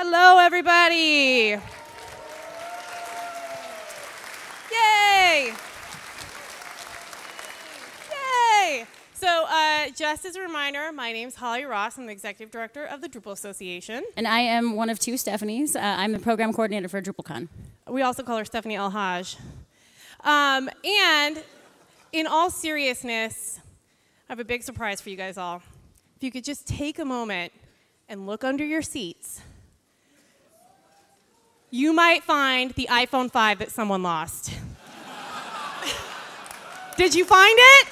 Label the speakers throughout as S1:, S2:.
S1: Hello, everybody. Yay! Yay! So just as a reminder, my name's Holly Ross. I'm the Executive Director of the Drupal Association.
S2: And I am one of two Stephanies. I'm the Program Coordinator for DrupalCon.
S1: We also call her Stephanie El-Haj. And in all seriousness, I have a big surprise for you guys all. If you could just take a moment and look under your seats, you might find the iPhone 5 that someone lost. Did you find it?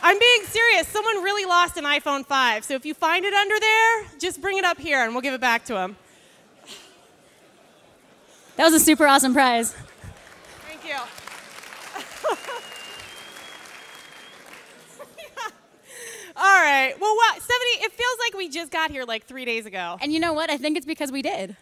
S1: I'm being serious. Someone really lost an iPhone 5. So if you find it under there, just bring it up here and we'll give it back to them.
S2: That was a super awesome prize.
S1: Thank you. All right. Well, Stephanie, it feels like we just got here like 3 days ago.
S2: And you know what? I think it's because we did.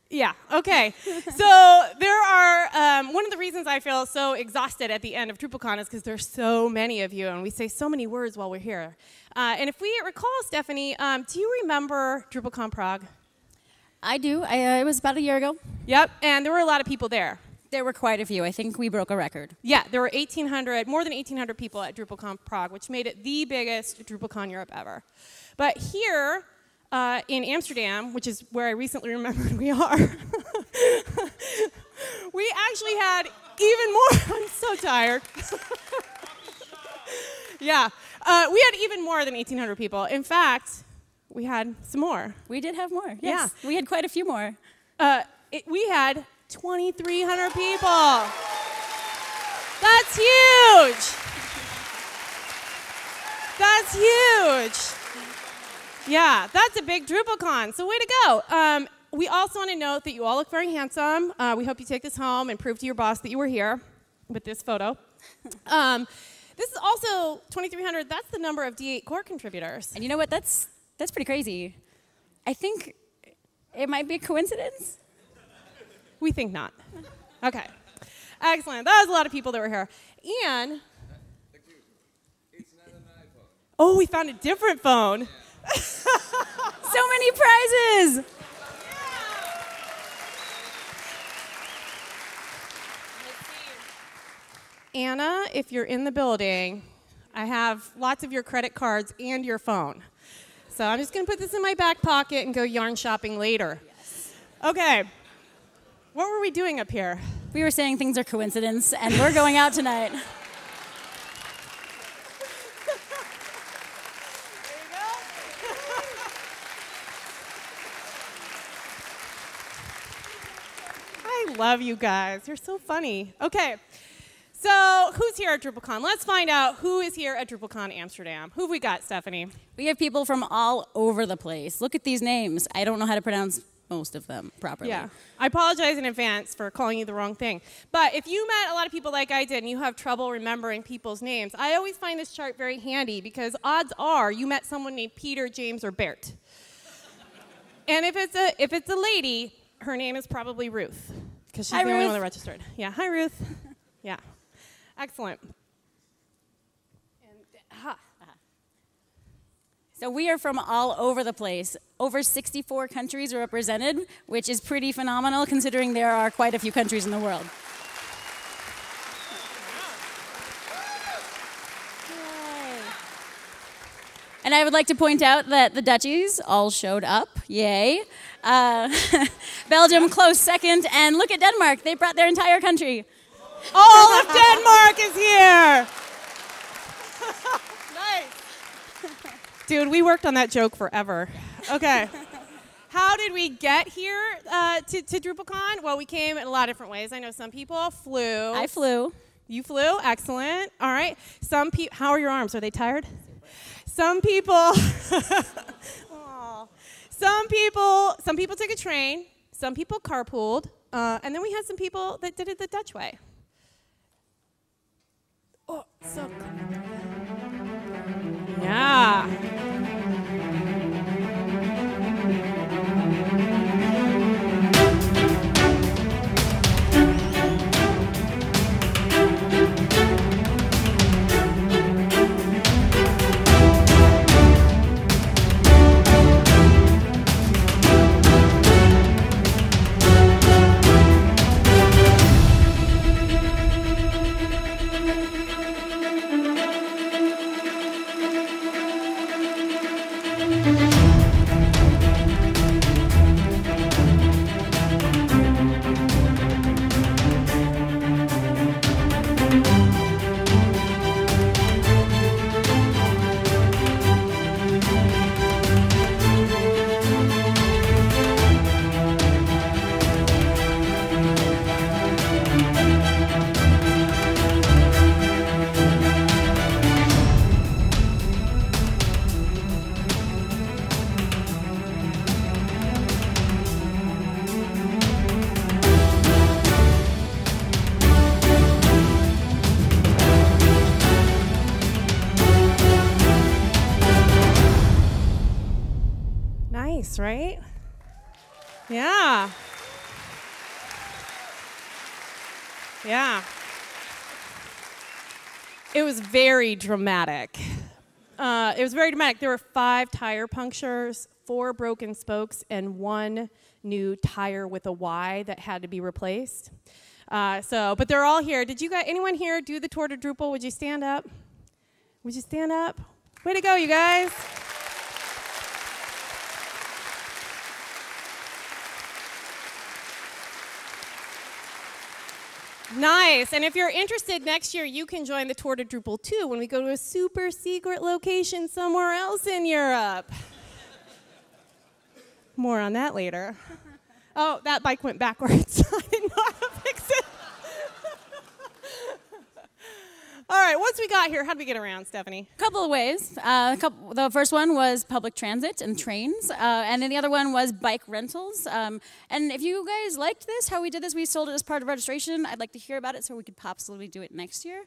S1: Yeah, okay. So there are, one of the reasons I feel so exhausted at the end of DrupalCon is because there's so many of you, and we say so many words while we're here. And if we recall, Stephanie, do you remember DrupalCon Prague?
S2: I do. It was about a year ago.
S1: Yep, and there were a lot of people there.
S2: There were quite a few. I think we broke a record.
S1: Yeah, there were more than 1,800 people at DrupalCon Prague, which made it the biggest DrupalCon Europe ever. But here, in Amsterdam, which is where I recently remembered we are, we actually had even more. I'm so tired. Yeah, we had even more than 1,800 people. In fact, we had some more.
S2: We did have more. Yes.
S1: Yeah.
S2: We had quite a few more.
S1: We had 2,300 people. That's huge. That's huge. Yeah, that's a big DrupalCon, so way to go. We also want to note that you all look very handsome. We hope you take this home and prove to your boss that you were here with this photo. This is also 2,300. That's the number of D8 core contributors.
S2: And you know what? That's pretty crazy. I think it might be a coincidence.
S1: We think not. Okay. Excellent. That was a lot of people that were here. And
S3: it's not an iPhone.
S1: Oh, we found a different phone.
S2: So many prizes!
S1: Anna, if you're in the building, I have lots of your credit cards and your phone. So I'm just going to put this in my back pocket and go yarn shopping later.
S2: Yes.
S1: Okay. What were we doing up here?
S2: We were saying things are coincidence, and we're going out tonight.
S1: I love you guys. You're so funny. Okay, so who's here at DrupalCon? Let's find out who is here at DrupalCon Amsterdam. Who have we got, Stephanie?
S2: We have people from all over the place. Look at these names. I don't know how to pronounce most of them properly.
S1: Yeah, I apologize in advance for calling you the wrong thing. But if you met a lot of people like I did and you have trouble remembering people's names, I always find this chart very handy because odds are you met someone named Peter, James, or Bert. And if it's a lady, her name is probably Ruth because she's the only one that registered. Yeah, hi Ruth. Yeah, excellent.
S2: So we are from all over the place. Over 64 countries are represented, which is pretty phenomenal considering there are quite a few countries in the world. Yay. And I would like to point out that the Dutchies all showed up. Yay. Belgium close second, and look at Denmark. They brought their entire country.
S1: All of Denmark is here. Nice. Dude, we worked on that joke forever. Okay. How did we get here to DrupalCon? Well, we came in a lot of different ways. I know some people flew.
S2: I flew.
S1: You flew? Excellent. All right. Some people, how are your arms? Are they tired? Some people, some people took a train. Some people carpooled. And then we had some people that did it the Dutch way. Oh, so cool. Yeah. nice, right? Yeah. Yeah. It was very dramatic. There were 5 tire punctures, 4 broken spokes, and 1 new tire with a Y that had to be replaced. But they're all here. Did you guys, anyone here do the tour to Drupal? Would you stand up? Would you stand up? Way to go, you guys. Nice. And if you're interested, next year you can join the tour to Drupal too when we go to a super secret location somewhere else in Europe. More on that later. Oh, that bike went backwards. I didn't know how to fix it. All right, once we got here, how did we get around, Stephanie?
S2: A couple of ways. The first one was public transit and trains, and then the other one was bike rentals. And if you guys liked this, how we did this, we sold it as part of registration. I'd like to hear about it so we could possibly do it next year.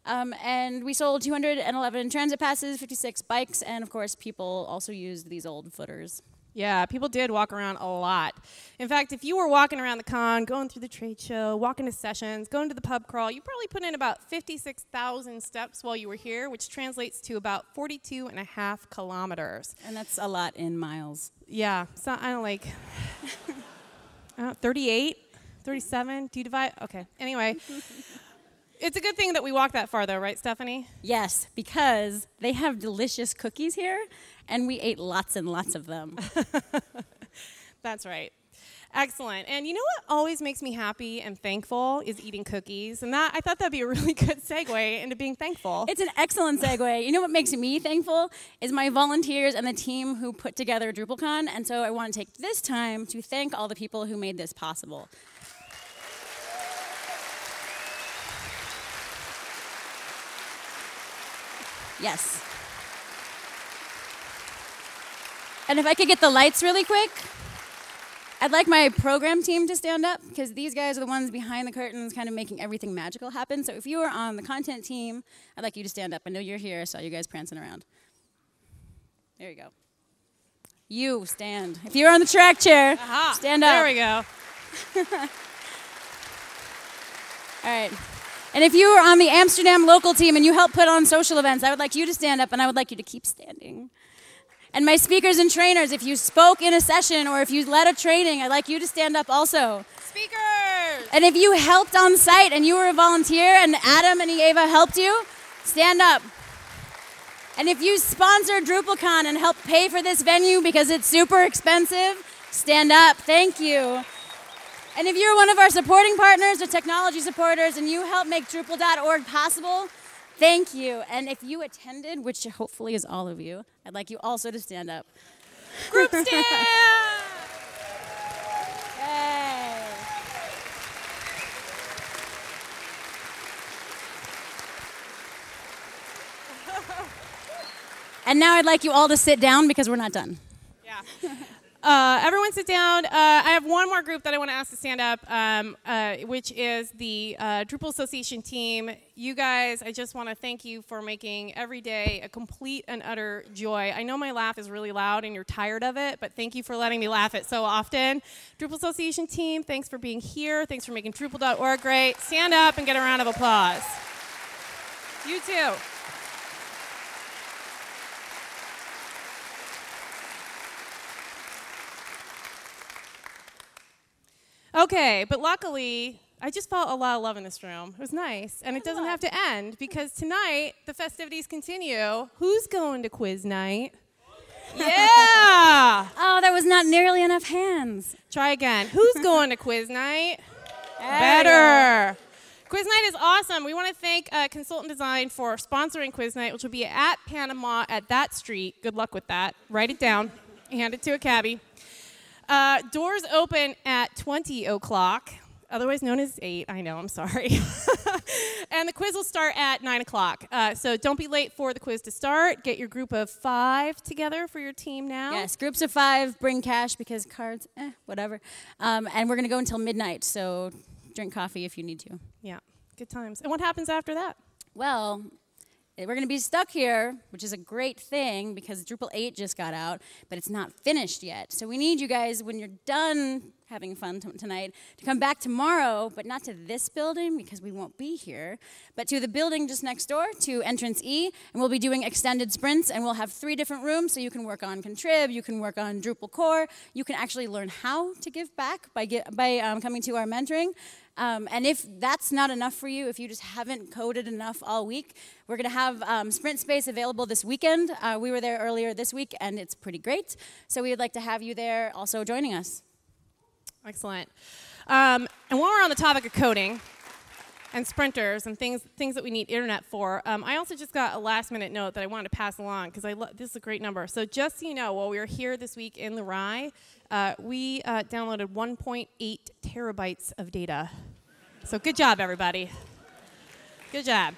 S2: And we sold 211 transit passes, 56 bikes, and of course, people also used these old footers.
S1: Yeah, people did walk around a lot. In fact, if you were walking around the con, going through the trade show, walking to sessions, going to the pub crawl, you probably put in about 56,000 steps while you were here, which translates to about 42.5 kilometers.
S2: And that's a lot in miles.
S1: Yeah, so I don't like 38, 37. Do you divide? Okay. Anyway, it's a good thing that we walked that far, though, right, Stephanie?
S2: Yes, because they have delicious cookies here, and we ate lots and lots of them.
S1: That's right. Excellent. And you know what always makes me happy and thankful is eating cookies. And I thought that'd be a really good segue into being thankful.
S2: It's an excellent segue. You know what makes me thankful is my volunteers and the team who put together DrupalCon. And so I want to take this time to thank all the people who made this possible. Yes. And if I could get the lights really quick, I'd like my program team to stand up, because these guys are the ones behind the curtains kind of making everything magical happen. So if you are on the content team, I'd like you to stand up. I know you're here. I saw you guys prancing around. There you go. You stand. If you're on the track chair, stand up.
S1: There we go.
S2: All right. And if you are on the Amsterdam local team and you help put on social events, I would like you to stand up, and I would like you to keep standing. And my speakers and trainers, if you spoke in a session or if you led a training, I'd like you to stand up also.
S1: Speakers!
S2: And if you helped on site and you were a volunteer and Adam and Eva helped you, stand up. And if you sponsored DrupalCon and helped pay for this venue because it's super expensive, stand up. Thank you. And if you're one of our supporting partners or technology supporters and you help make Drupal.org possible, thank you. And if you attended, which hopefully is all of you, I'd like you also to stand up.
S1: Group stand!
S2: Yay. And now I'd like you all to sit down because we're not done.
S1: Yeah. Everyone sit down. I have one more group that I want to ask to stand up, which is the Drupal Association team. You guys, I just want to thank you for making every day a complete and utter joy. I know my laugh is really loud and you're tired of it, but thank you for letting me laugh it so often. Drupal Association team, thanks for being here. Thanks for making Drupal.org great. Stand up and get a round of applause. You too. Okay, but luckily, I just felt a lot of love in this room. It was nice, and it doesn't have to end, because tonight, the festivities continue. Who's going to quiz night? Yeah!
S2: Oh, that was not nearly enough hands.
S1: Try again. Who's going to quiz night? Better. Quiz night is awesome. We want to thank Consultant Design for sponsoring quiz night, which will be at Panama at that street. Good luck with that. Write it down. Hand it to a cabbie. Doors open at 20 o'clock, otherwise known as 8. I know, I'm sorry. And the quiz will start at 9 o'clock. So don't be late for the quiz to start. Get your group of 5 together for your team now.
S2: Yes, groups of 5, bring cash because cards, whatever. And we're going to go until midnight, so drink coffee if you need to.
S1: Yeah, good times. And what happens after that?
S2: Well, we're going to be stuck here, which is a great thing because Drupal 8 just got out, but it's not finished yet. So we need you guys, when you're done having fun tonight, to come back tomorrow, but not to this building because we won't be here, but to the building just next door, to Entrance E, and we'll be doing extended sprints, and we'll have 3 different rooms, so you can work on Contrib, you can work on Drupal core, you can actually learn how to give back by coming to our mentoring. And if that's not enough for you, if you just haven't coded enough all week, we're going to have sprint space available this weekend. We were there earlier this week, and it's pretty great. So we would like to have you there also joining us.
S1: Excellent. And while we're on the topic of coding and sprinters and things that we need internet for, I also just got a last-minute note that I wanted to pass along because this is a great number. So just so you know, while we were here this week in the Rye, we downloaded 1.8 terabytes of data. So good job, everybody. Good job.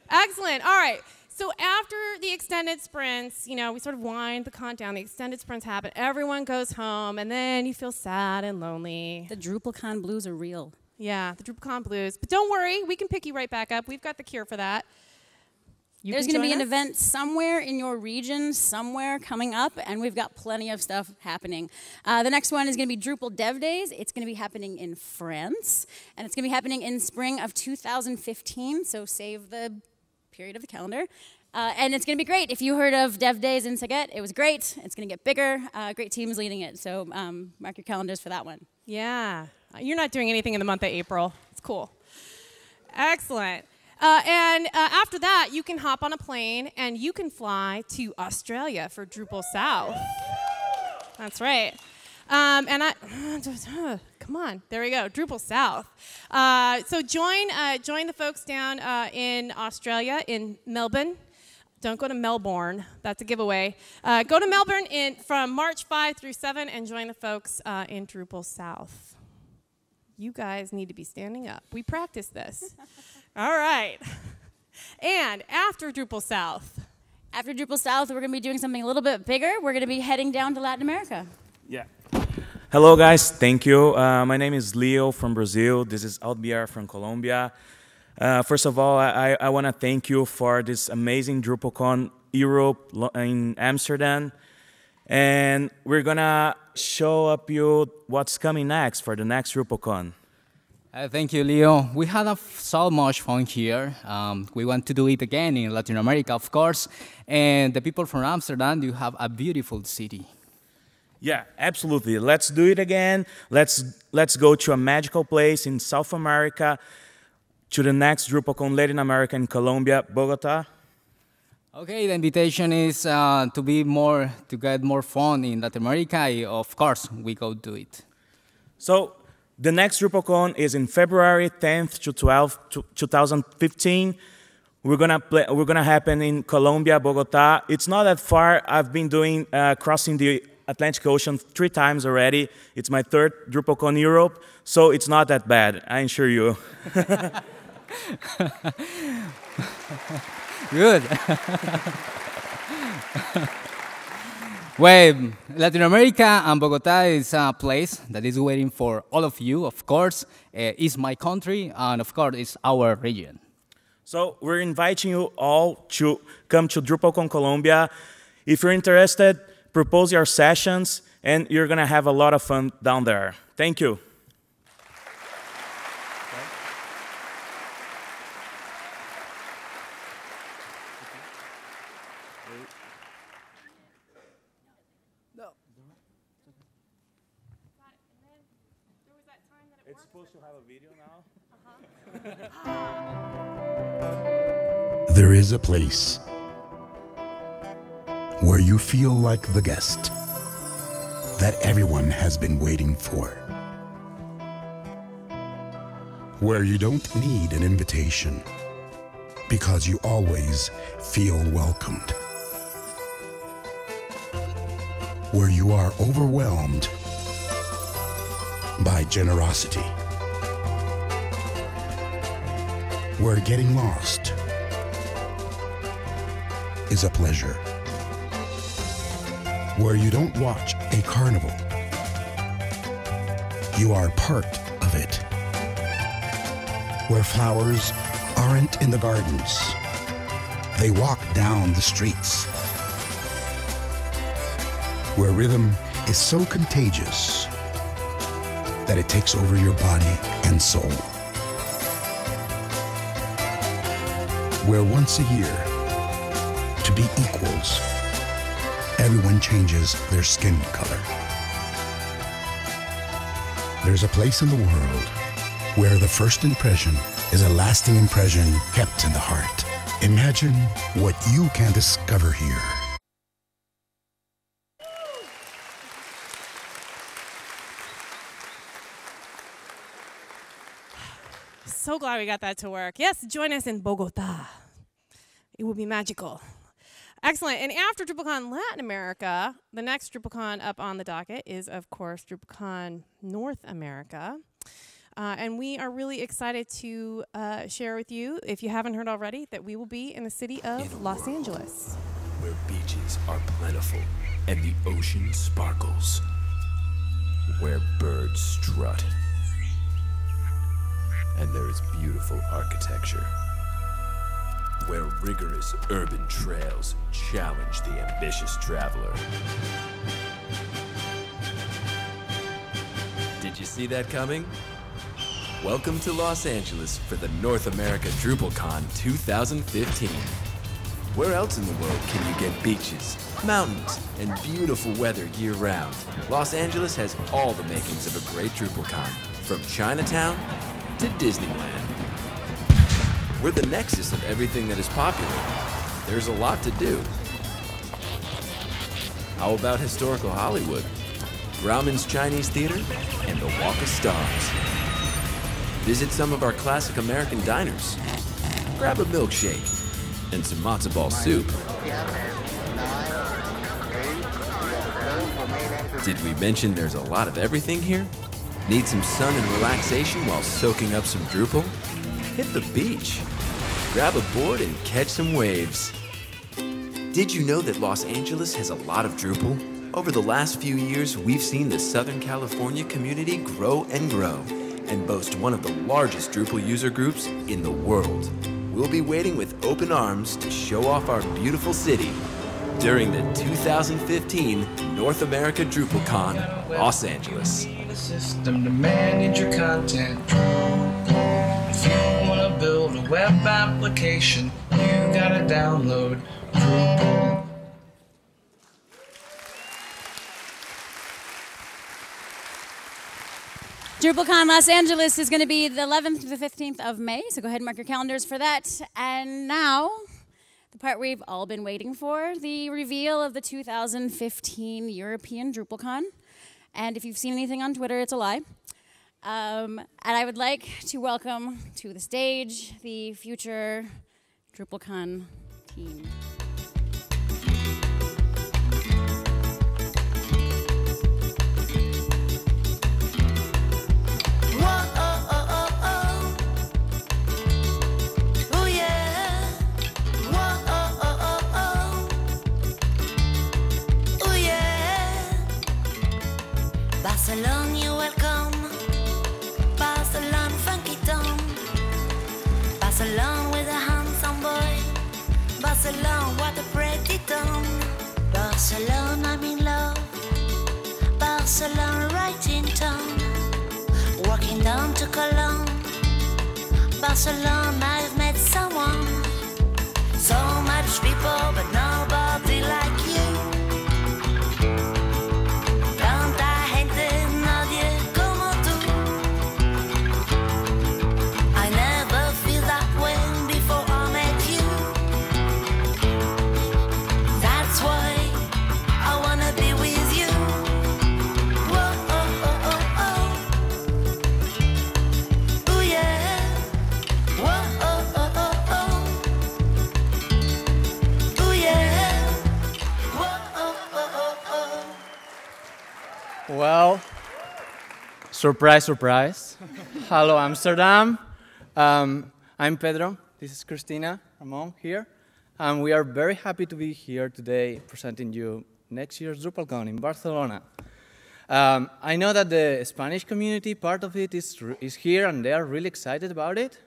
S1: Excellent. All right. So after the extended sprints, we sort of wind the con down. The extended sprints happen. Everyone goes home, and then you feel sad and lonely.
S2: The DrupalCon blues are real.
S1: Yeah, the DrupalCon blues. But don't worry, we can pick you right back up. We've got the cure for that.
S2: There's going to be an event somewhere in your region, somewhere coming up, and we've got plenty of stuff happening. The next one is going to be Drupal Dev Days. It's going to be happening in France, and it's going to be happening in spring of 2015, so save the period of the calendar. And it's going to be great. If you heard of Dev Days in Saget, it was great. It's going to get bigger. Great teams leading it, so mark your calendars for that one.
S1: Yeah. You're not doing anything in the month of April. It's cool. Excellent. And after that, you can hop on a plane and you can fly to Australia for Drupal South. That's right. Come on, there we go, Drupal South. So join the folks down in Australia, in Melbourne. Don't go to Melbourne, that's a giveaway. Go to Melbourne from March 5 through 7 and join the folks in Drupal South. You guys need to be standing up. We practiced this. All right. And after Drupal South.
S2: After Drupal South, we're going to be doing something a little bit bigger. We're going to be heading down to Latin America.
S4: Yeah. Hello, guys. Thank you. My name is Leo from Brazil. This is Albier from Colombia. First of all, I want to thank you for this amazing DrupalCon Europe in Amsterdam. And we're going to show up you what's coming next for the next DrupalCon.
S5: Thank you, Leo. We had so much fun here. We want to do it again in Latin America, of course. And the people from Amsterdam, you have a beautiful city.
S4: Yeah, absolutely. Let's do it again. Let's go to a magical place in South America, to the next DrupalCon Latin America in Colombia, Bogota.
S5: Okay, the invitation is to get more fun in Latin America. Of course, we go do it.
S4: So the next DrupalCon is in February 10th to 12th, 2015. We're gonna happen in Colombia, Bogota. It's not that far. I've been doing crossing the Atlantic Ocean 3 times already. It's my 3rd DrupalCon Europe, so it's not that bad, I assure you.
S5: Good. Well, Latin America and Bogota is a place that is waiting for all of you, of course. It's my country, and of course, it's our region.
S4: So we're inviting you all to come to DrupalCon Colombia. If you're interested, propose your sessions, and you're going to have a lot of fun down there. Thank you. It's supposed to have a video now?
S6: There is a place where you feel like the guest that everyone has been waiting for. Where you don't need an invitation because you always feel welcomed. Where you are overwhelmed by generosity. Where getting lost is a pleasure. Where you don't watch a carnival, you are part of it. Where flowers aren't in the gardens, they walk down the streets. Where rhythm is so contagious that it takes over your body and soul. Where once a year, to be equals, everyone changes their skin color. There's a place in the world where the first impression is a lasting impression kept in the heart. Imagine what you can discover here.
S1: So glad we got that to work. Yes, join us in Bogota. It will be magical. Excellent. And after DrupalCon Latin America, the next DrupalCon up on the docket is, of course, DrupalCon North America. And we are really excited to share with you, if you haven't heard already, that we will be in the city of Los Angeles.
S7: Where beaches are plentiful and the ocean sparkles. Where birds strut. And there is beautiful architecture. Where rigorous urban trails challenge the ambitious traveler. Did you see that coming? Welcome to Los Angeles for the North America DrupalCon 2015. Where else in the world can you get beaches, mountains, and beautiful weather year-round? Los Angeles has all the makings of a great DrupalCon, from Chinatown to Disneyland. We're the nexus of everything that is popular. There's a lot to do. How about historical Hollywood, Grauman's Chinese Theater, and the Walk of Stars? Visit some of our classic American diners. Grab a milkshake and some matzo ball soup. Did we mention there's a lot of everything here? Need some sun and relaxation while soaking up some Drupal? Hit the beach. Grab a board and catch some waves. Did you know that Los Angeles has a lot of Drupal? Over the last few years, we've seen the Southern California community grow and grow and boast one of the largest Drupal user groups in the world. We'll be waiting with open arms to show off our beautiful city during the 2015 North America DrupalCon Los Angeles.
S8: System to manage your content. If you want to build a web application, you gotta download Drupal.
S2: DrupalCon Los Angeles is going to be the 11th to the 15th of May, so go ahead and mark your calendars for that. And now, the part we've all been waiting for, the reveal of the 2015 European DrupalCon. And if you've seen anything on Twitter, it's a lie. And I would like to welcome to the stage the future DrupalCon team.
S9: Barcelona, you're welcome. Barcelona, funky town. Barcelona with a handsome boy. Barcelona, what a pretty town. Barcelona, I'm in love. Barcelona, right in town. Walking down to Cologne. Barcelona, I've met someone. So much people, but nobody like you.
S10: Well, surprise, surprise. Hello, Amsterdam. I'm Pedro. This is Christina Ramon here. And we are very happy to be here today presenting you next year's DrupalCon in Barcelona. I know that the Spanish community, part of it, is here, and they are really excited about it.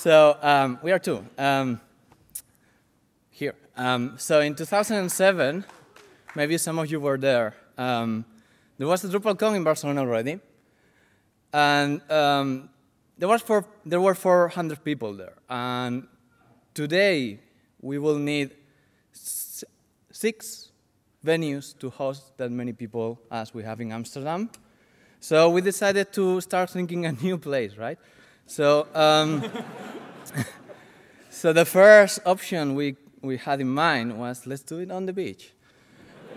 S10: So we are two. Here. So in 2007, maybe some of you were there. There was a DrupalCon in Barcelona already, and there were 400 people there. And today, we will need 6 venues to host that many people as we have in Amsterdam. So we decided to start thinking a new place, right? So, so the first option we had in mind was, let's do it on the beach.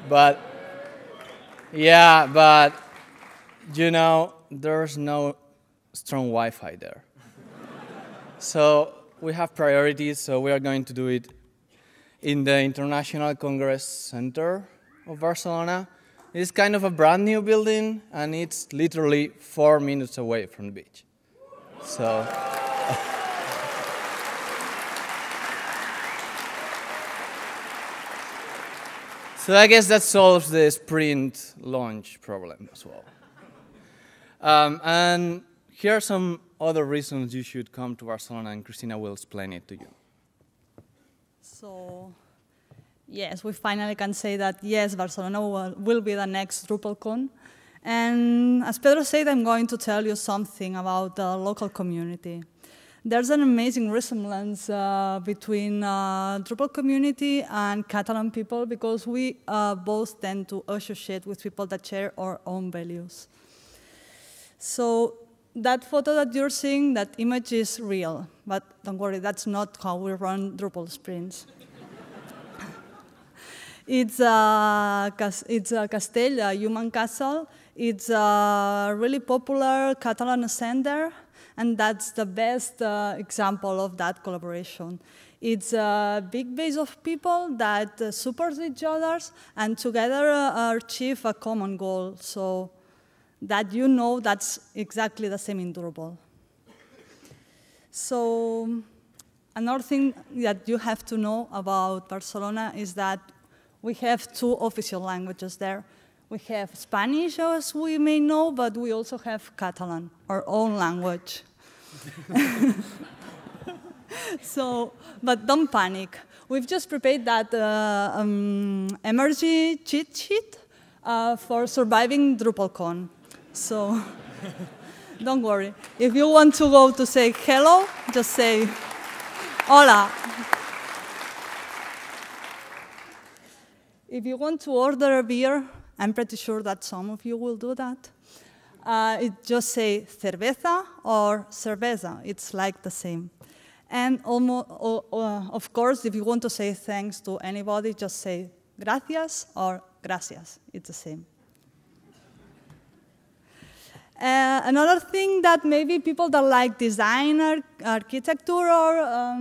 S10: But, yeah, but, you know, there's no strong Wi-Fi there. So we have priorities, so we are going to do it in the International Congress Center of Barcelona. It's kind of a brand new building, and it's literally 4 minutes away from the beach. So, so I guess that solves the sprint launch problem as well. And here are some other reasons you should come to Barcelona, and Christina will explain it to you.
S11: So, yes, we finally can say that, yes, Barcelona will be the next DrupalCon. And as Pedro said, I'm going to tell you something about the local community. There's an amazing resemblance between Drupal community and Catalan people, because we both tend to associate with people that share our own values. So that photo that you're seeing, that image is real, but don't worry, that's not how we run Drupal sprints. It's a castell, a human castle. It's a really popular Catalan center, and that's the best example of that collaboration. It's a big base of people that support each other and together achieve a common goal. So that you know that's exactly the same in Drupal. So another thing that you have to know about Barcelona is that we have 2 official languages there. We have Spanish, as we may know, but we also have Catalan, our own language. So, but don't panic. We've just prepared that emergency cheat sheet for surviving DrupalCon. So don't worry. If you want to go to say hello, just say hola. If you want to order a beer, I'm pretty sure that some of you will do that. It just say cerveza or cerveza. It's like the same. And almost, of course, if you want to say thanks to anybody, just say gracias or gracias. It's the same. Another thing that maybe people that like design, architecture, or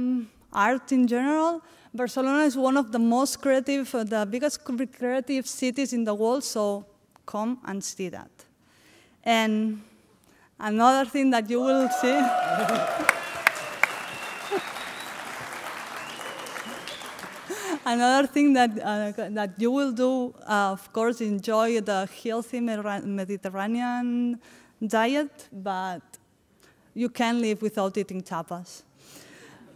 S11: art in general, Barcelona is one of the most creative, the biggest creative cities in the world, so come and see that. And another thing that you will see, another thing that you will do, of course, enjoy the healthy Mediterranean diet, but you can't live without eating tapas.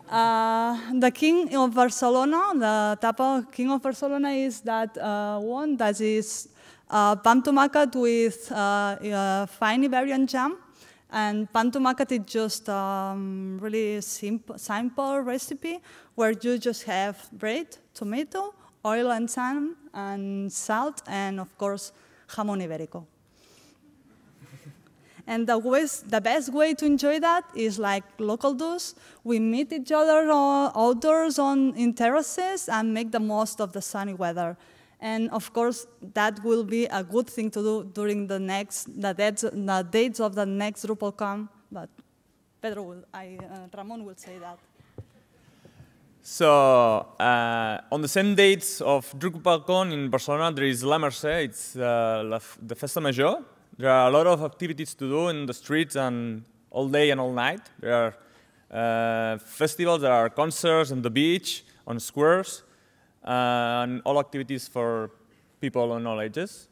S11: The king of Barcelona, the tapa king of Barcelona is that one that is pan tomàquet with fine Iberian jam. And pan tomàquet is just really simple recipe where you just have bread, tomato, oil and sun, and salt, and of course, jamón ibérico. And the best way to enjoy that is like local do's. We meet each other outdoors in terraces and make the most of the sunny weather. And of course, that will be a good thing to do during the dates of the next DrupalCon. But Ramon will say that.
S12: So on the same dates of DrupalCon in Barcelona, there is La Mercè. It's the Festa Major. There are a lot of activities to do in the streets and all day and all night. There are festivals, there are concerts on the beach, on squares, and all activities for people on all ages.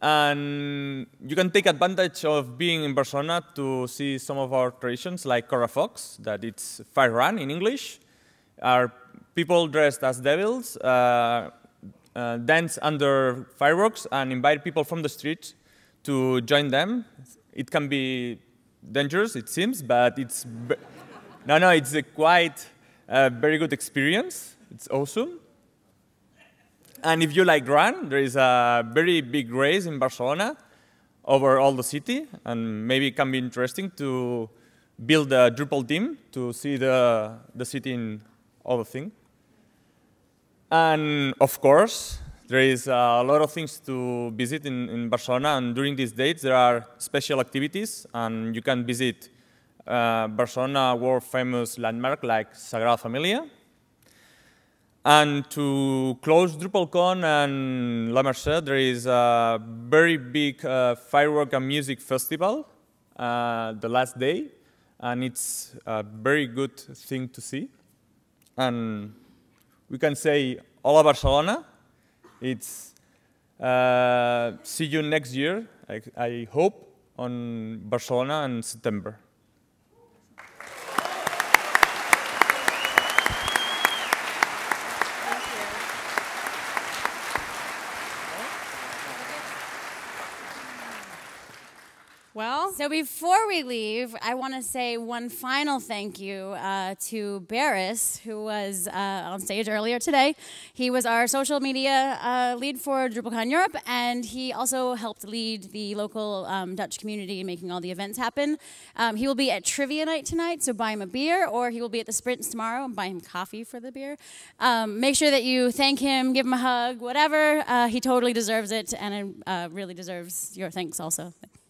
S12: And you can take advantage of being in Barcelona to see some of our traditions, like Correfocs, that it's fire run in English. Are people dressed as devils, dance under fireworks, and invite people from the street to join them. It can be dangerous, it seems, but it's it's a quite very good experience. It's awesome. And if you like run, there is a very big race in Barcelona over all the city, and maybe it can be interesting to build a Drupal team to see the city in all the thing. And of course, there is a lot of things to visit in Barcelona, and during these dates there are special activities, and you can visit Barcelona world-famous landmark like Sagrada Familia. And to close DrupalCon and La Merced, there is a very big firework and music festival the last day, and it's a very good thing to see. And we can say, hola Barcelona. It's see you next year, I hope, on Barcelona in September.
S1: Well,
S2: so before we leave, I want to say one final thank you to Barris, who was on stage earlier today. He was our social media lead for DrupalCon Europe, and he also helped lead the local Dutch community in making all the events happen. He will be at Trivia Night tonight, so buy him a beer, or he will be at the Sprints tomorrow and buy him coffee for the beer. Make sure that you thank him, give him a hug, whatever. He totally deserves it, and really deserves your thanks also.